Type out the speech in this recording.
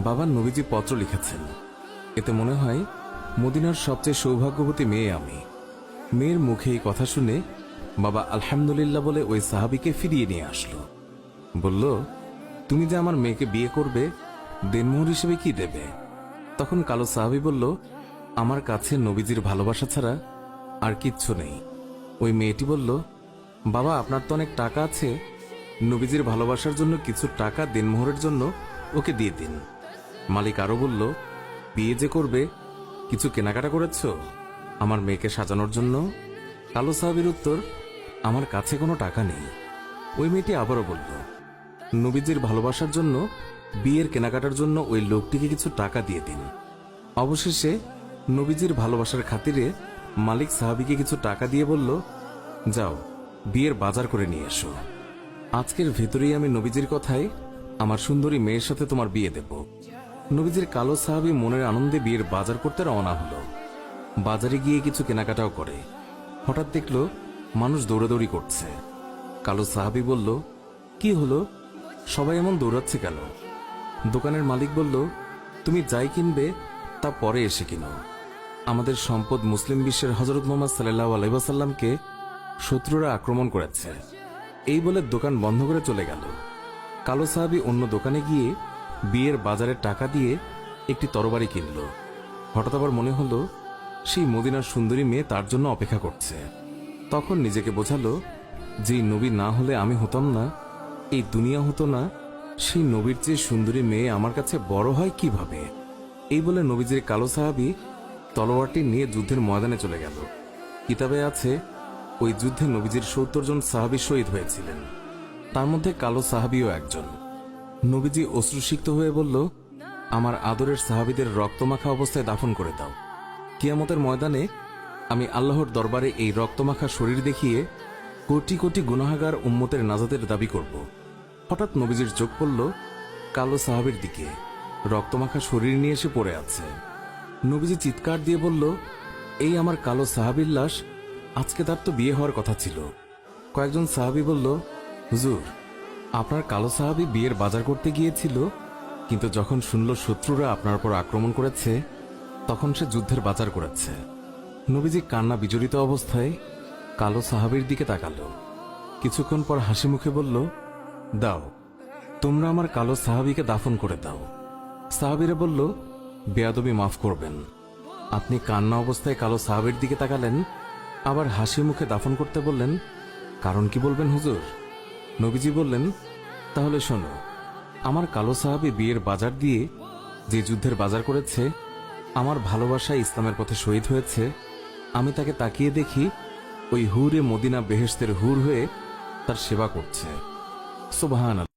বাবা নবীজি পত্র লিখেছেন, এতে মনে হয় মদিনার সবচেয়ে সৌভাগ্যবতী মেয়ে আমি। মেয়ের মুখে এই কথা শুনে বাবা আলহামদুলিল্লাহ বলে ওই সাহাবীকে ফিরিয়ে নিয়ে আসলো। বলল, তুমি যে আমার মেয়েকে বিয়ে করবে, দেনমোহর হিসেবে কি দেবে? তখন কালো সাহাবী বলল, আমার কাছে নবীজির ভালোবাসা ছাড়া আর কিচ্ছু নেই। ওই মেয়েটি বলল, বাবা আপনার তো অনেক টাকা আছে, নবীজির ভালোবাসার জন্য কিছু টাকা দেনমোহরের জন্য ওকে দিয়ে দিন। মালিক আরো বলল, বিয়ে যে করবে, কিছু কেনাকাটা করেছ আমার মেয়েকে সাজানোর জন্য? কালো সাহাবীর উত্তর, আমার কাছে কোনো টাকা নেই। ওই মেয়েটি আবারও বলল, নবীজির ভালোবাসার জন্য বিয়ের কেনাকাটার জন্য ওই লোকটিকে কিছু টাকা দিয়ে দিন। অবশেষে নবীজির ভালোবাসার খাতিরে মালিক সাহাবীকে কিছু টাকা দিয়ে বলল, যাও বিয়ের বাজার করে নিয়ে এসো। আজকের ভেতরেই আমি নবীজির কথায় আমার সুন্দরী মেয়ের সাথে তোমার বিয়ে দেব। নবীজির কালো সাহাবী মনের আনন্দে বিয়ের বাজার করতে রওনা হলো। বাজারে গিয়ে কিছু কেনাকাটাও করে। হঠাৎ দেখলো মানুষ দৌড়াদৌড়ি করছে। কালো সাহাবী বলল, কি হলো, সবাই এমন দৌড়াচ্ছে কেন? দোকানের মালিক বলল, তুমি যাই কিনবে তা পরে এসে কিনো। আমাদের সম্পদ মুসলিম বিশ্বের হযরত মুহাম্মদ সাল্লাল্লাহু আলাইহি ওয়াসাল্লামকে শত্রুরা আক্রমণ করেছে। এই বলে দোকান বন্ধ করে চলে গেল। কালো সাহাবী অন্য দোকানে গিয়ে বিয়ের বাজারের টাকা দিয়ে একটি তরবারি কিনল। হঠাৎ আবার মনে হলো সেই মদিনার সুন্দরী মেয়ে তার জন্য অপেক্ষা করছে। তখন নিজেকে বোঝালো, যেই নবী না হলে আমি হতাম না, এই দুনিয়া হতো না, সেই নবীর চেয়ে সুন্দরী মেয়ে আমার কাছে বড় হয় কিভাবে? এই বলে নবীজির কালো সাহাবী তলোয়ারটি নিয়ে যুদ্ধের ময়দানে চলে গেল। কিতাবে আছে, ওই যুদ্ধে নবীজির ৭০ জন সাহাবী শহীদ হয়েছিলেন, তার মধ্যে কালো সাহাবীও একজন। নবীজি অশ্রুসিক্ত হয়ে বলল, আমার আদরের সাহাবীদের রক্তমাখা অবস্থায় দাফন করে দাও। কিয়ামতের ময়দানে আমি আল্লাহর দরবারে এই রক্তমাখা শরীর দেখিয়ে কোটি কোটি গুনাহগার উম্মতের নাজাতের দাবি করব। হঠাৎ নবীজির চোখ পড়ল কালো সাহাবীর দিকে, রক্তমাখা শরীর নিয়ে এসে পড়ে আছে। নবীজি চিৎকার দিয়ে বলল, এই আমার কালো সাহাবীর লাশ, আজকে তার তো বিয়ে হওয়ার কথা ছিল। কয়েকজন সাহাবী বলল, হুজুর, আপনার কালো সাহাবী বিয়ের বাজার করতে গিয়েছিল, কিন্তু যখন শুনল শত্রুরা আপনার উপর আক্রমণ করেছে, তখন সে যুদ্ধের বাজার করেছে। নবীজি কান্না বিজড়িত অবস্থায় কালো সাহাবীর দিকে তাকালো। কিছুক্ষণ পর হাসি মুখে বলল, দাও, তোমরা আমার কালো সাহাবীকে দাফন করে দাও। সাহাবীরা বলল, বেয়াদবি মাফ করবেন, আপনি কান্না অবস্থায় কালো সাহাবীর দিকে তাকালেন, আবার হাসি মুখে দাফন করতে বললেন, কারণ কি বলবেন হুজুর? নবীজি বললেন, তাহলে শোনো, আমার কালো সাহাবী বিয়ের বাজার দিয়ে যে যুদ্ধের বাজার করেছে, আমার ভালোবাসায় ইসলামের পথে শহীদ হয়েছে, আমি তাকে তাকিয়ে দেখি ওই হুরে মদিনা বেহেশতের হুর হয়ে তার সেবা করছে। সুবহানাল্লাহ।